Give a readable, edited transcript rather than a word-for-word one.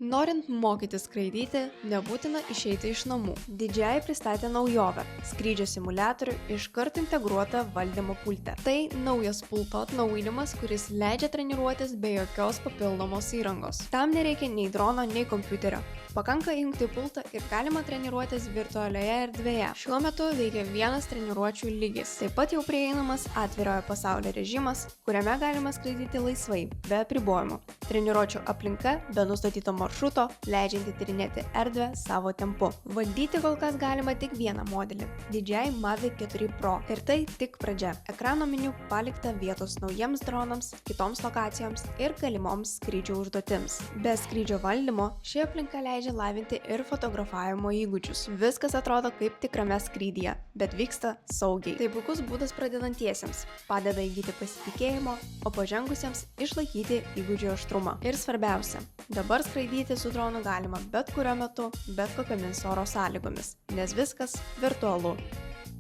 Norint mokytis skraidyti, nebūtina išeiti iš namų. DJI pristatė naujovę – skrydžio simuliatorių iškart integruotą valdymo pulte. Tai naujas pulto atnaujinimas, kuris leidžia treniruotis be jokios papildomos įrangos. Tam nereikia nei drono, nei kompiuterio. Pakanka įjungti pultą ir galima treniruotis virtualioje erdvėje. Šiuo metu veikia vienas treniruočių lygis. Taip pat jau prieinamas atvirojo pasaulio režimas, kuriame galima skraidyti laisvai, be apribojimų. Treniruočių aplinka be nustatyto maršruto, leidžianti tyrinėti erdvę savo tempu. Valdyti kol kas galima tik vieną modelį – DJI Mavic 4 Pro. Ir tai tik pradžia. Ekrano meniu palikta vietos naujiems dronams, kitoms lokacijoms ir galimoms skrydžių užduotims. Be skrydžio valdymo ši aplinka leidžia lavinti ir fotografavimo įgūdžius. Viskas atrodo kaip tikrame skrydyje, bet vyksta saugiai. Tai puikus būdas pradedantiesiems, padeda įgyti pasitikėjimo, o pažengusiems išlaikyti įgūdžių aštrumą. Ir svarbiausia, dabar skraidyti su dronu galima bet kuriuo metu, bet kokiamis oro sąlygomis, nes viskas virtualu.